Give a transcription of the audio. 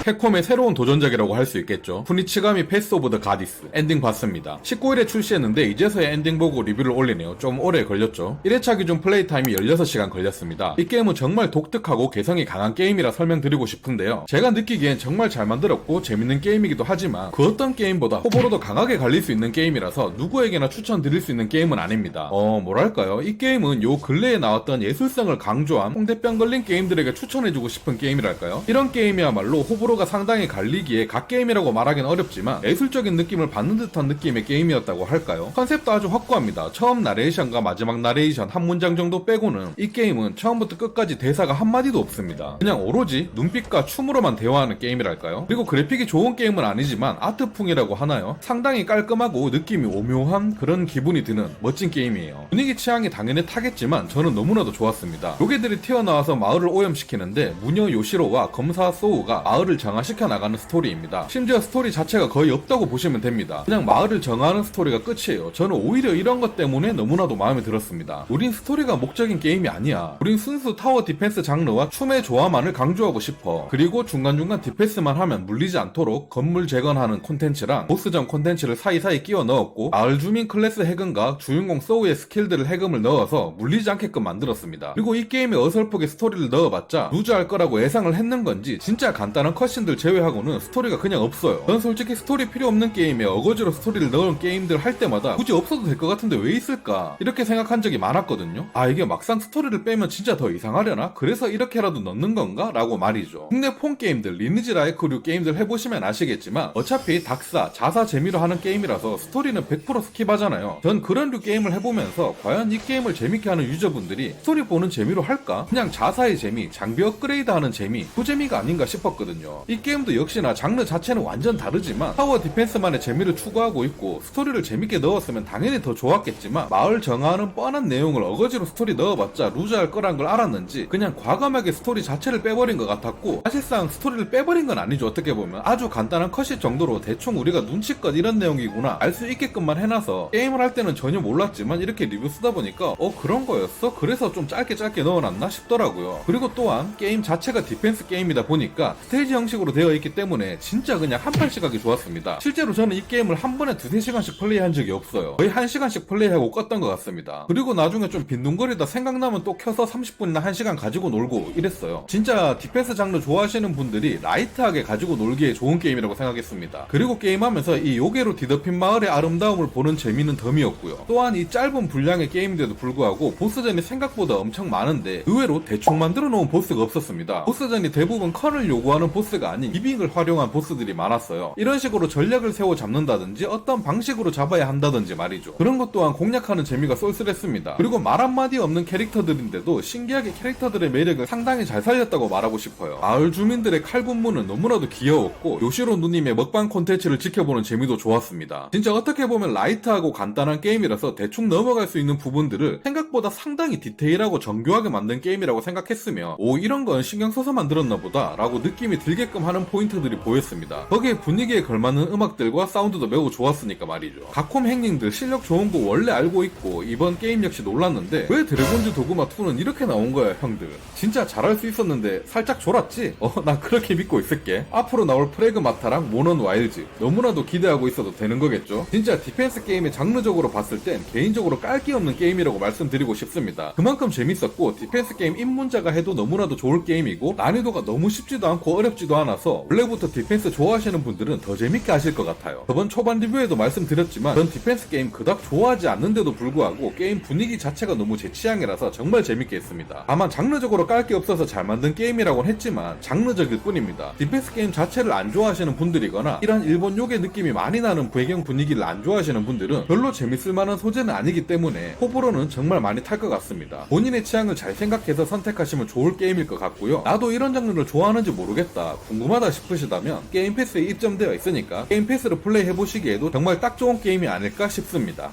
캡콤의 새로운 도전작이라고 할 수 있겠죠. 후니치가미 패스 오브 더 가디스 엔딩 봤습니다. 19일에 출시했는데 이제서야 엔딩 보고 리뷰를 올리네요. 좀 오래 걸렸죠. 1회차 기준 플레이 타임이 16시간 걸렸습니다. 이 게임은 정말 독특하고 개성이 강한 게임이라 설명드리고 싶은데요. 제가 느끼기엔 정말 잘 만들었고 재밌는 게임이기도 하지만 그 어떤 게임보다 호불호도 강하게 갈릴 수 있는 게임이라서 누구에게나 추천드릴 수 있는 게임은 아닙니다. 뭐랄까요, 이 게임은 요 근래에 나왔던 예술성을 강조한 홍대병 걸린 게임들에게 추천해주고 싶은 게임이랄까요. 이런 게임이야말로 호불호가 상당히 갈리기에 각 게임이라고 말하기는 어렵지만 예술적인 느낌을 받는 듯한 느낌의 게임이었다고 할까요. 컨셉도 아주 확고합니다. 처음 나레이션과 마지막 나레이션 한 문장 정도 빼고는 이 게임은 처음부터 끝까지 대사가 한마디도 없습니다. 그냥 오로지 눈빛과 춤으로만 대화하는 게임이랄까요. 그리고 그래픽이 좋은 게임은 아니지만 아트풍이라고 하나요? 상당히 깔끔하고 느낌이 오묘한 그런 기분이 드는 멋진 게임이에요. 분위기 취향이 당연히 타겠지만 저는 너무나도 좋았습니다. 요괴들이 튀어나와서 마을을 오염시키는데 무녀 요시로와 검사 소우가 마을을 정화시켜 나가는 스토리입니다. 심지어 스토리 자체가 거의 없다고 보시면 됩니다. 그냥 마을을 정화하는 스토리가 끝이에요. 저는 오히려 이런 것 때문에 너무나도 마음에 들었습니다. 우린 스토리가 목적인 게임이 아니야. 우린 순수 타워 디펜스 장르와 춤의 조화만을 강조하고 싶어. 그리고 중간중간 디펜스만 하면 물리지 않도록 건물 재건하는 콘텐츠랑 보스전 콘텐츠를 사이사이 끼워 넣었고 마을 주민 클래스 해금과 주인공 소우의 스킬들을 해금을 넣어서 물리지 않게끔 만들었습니다. 그리고 이 게임에 어설프게 스토리를 넣어봤자 루즈할 거라고 예상을 했는 건지 진짜 간단한 컷신들 제외하고는 스토리가 그냥 없어요. 전 솔직히 스토리 필요 없는 게임에 어거지로 스토리를 넣은 게임들 할 때마다 굳이 없어도 될 것 같은데 왜 있을까 이렇게 생각한 적이 많았거든요. 이게 막상 스토리를 빼면 진짜 더 이상하려나? 그래서 이렇게라도 넣는 건가? 라고 말이죠. 국내 폰 게임들 리니지 라이크류 게임들 해보시면 아시겠지만 어차피 닥사, 자사 재미로 하는 게임이라서 스토리는 100% 스킵하잖아요. 전 그런 류 게임을 해보면서 과연 이 게임을 재밌게 하는 유저분들이 스토리 보는 재미로 할까? 그냥 자사의 재미, 장비 업그레이드 하는 재미, 그 재미가 아닌가 싶었거든요. 이 게임도 역시나 장르 자체는 완전 다르지만 타워 디펜스만의 재미를 추구하고 있고 스토리를 재밌게 넣었으면 당연히 더 좋았겠지만 마을 정화하는 뻔한 내용을 어거지로 스토리 넣어봤자 루즈할 거란 걸 알았는지 그냥 과감하게 스토리 자체를 빼버린 것 같았고, 사실상 스토리를 빼버린 건 아니죠. 어떻게 보면 아주 간단한 컷이 정도로 대충 우리가 눈치껏 이런 내용이구나 알 수 있게끔만 해놔서 게임을 할 때는 전혀 몰랐지만 이렇게 리뷰 쓰다 보니까 그런 거였어? 그래서 좀 짧게 넣어놨나 싶더라고요. 그리고 또한 게임 자체가 디펜스 게임이다 보니까 스테이지 형식으로 되어 있기 때문에 진짜 그냥 한판씩 하기 좋았습니다. 실제로 저는 이 게임을 한 번에 2-3시간씩 플레이한 적이 없어요. 거의 1시간씩 플레이하고 껐던 것 같습니다. 그리고 나중에 좀 빈둥거리다 생각나면 또 켜서 30분이나 1시간 가지고 놀고 이랬어요. 진짜 디펜스 장르 좋아하시는 분들이 라이트하게 가지고 놀기에 좋은 게임이라고 생각했습니다. 그리고 게임하면서 이 요괴로 뒤덮인 마을의 아름다움을 보는 재미는 덤이었고요. 또한 이 짧은 분량의 게임인데도 불구하고 보스전이 생각보다 엄청 많은데 의외로 대충 만들어 놓은 보스가 없었습니다. 보스전이 대부분 컨을 요구하는 보스가 아닌 기빙을 활용한 보스들이 많았어요. 이런 식으로 전략을 세워 잡는다든지 어떤 방식으로 잡아야 한다든지 말이죠. 그런 것 또한 공략하는 재미가 쏠쏠했습니다. 그리고 말 한마디 없는 캐릭터들인데도 신기하게 캐릭터들의 매력을 상당히 잘 살렸다고 말하고 싶어요. 마을 주민들의 칼군무는 너무나도 귀여웠고 요시로 누님의 먹방 콘텐츠를 지켜보는 재미도 좋았습니다. 진짜 어떻게 보면 라이트하고 간단한 게임이라서 대충 넘어갈 수 있는 부분들을 생각보다 상당히 디테일하고 정교하게 만든 게임이라고 생각했으며 이런 건 신경 써서 만들었나 보다 라고 느낌이 들게끔 하는 포인트들이 보였습니다. 거기에 분위기에 걸맞는 음악들과 사운드도 매우 좋았으니까 말이죠. 각콤 행님들 실력 좋은 거 원래 알고 있고 이번 게임 역시 놀랐는데 왜 드래곤즈 도그마 2는 이렇게 나온 거야 형들. 진짜 잘할 수 있었는데 살짝 졸았지? 나 그렇게 믿고 있을게. 앞으로 나올 프레그마타랑 모넌 와일즈 너무나도 기대하고 있어도 되는 거겠죠. 진짜 디펜스 게임의 장르적으로 봤을 땐 개인적으로 깔기 없는 게임이라고 말씀드리고 싶습니다. 그만큼 재밌었고 디펜스 게임 입문자가 해도 너무나도 좋을 게임이고 난이도가 너무 쉽지도 않고 어렵지도 않아서 원래부터 디펜스 좋아하시는 분들은 더 재밌게 하실 것 같아요. 저번 초반 리뷰에도 말씀드렸지만 전 디펜스 게임 그닥 좋아하지 않는데도 불구하고 게임 분위기 자체가 너무 제 취향이라서 정말 재밌게 했습니다. 다만 장르적으로 깔 게 없어서 잘 만든 게임이라고는 했지만 장르적일 뿐입니다. 디펜스 게임 자체를 안 좋아하시는 분들이거나 이런 일본 요괴 느낌이 많이 나는 배경 분위기를 안 좋아하시는 분들은 별로 재밌을 만한 소재는 아니기 때문에 호불호는 정말 많이 탈 것 같습니다. 본인의 취향을 잘 생각해서 선택하시면 좋을 게임일 것 같고요. 나도 이런 장르를 좋아하는지 모르겠다, 궁금하다 싶으시다면 게임 패스에 입점되어 있으니까 게임 패스로 플레이 해보시기에도 정말 딱 좋은 게임이 아닐까 싶습니다.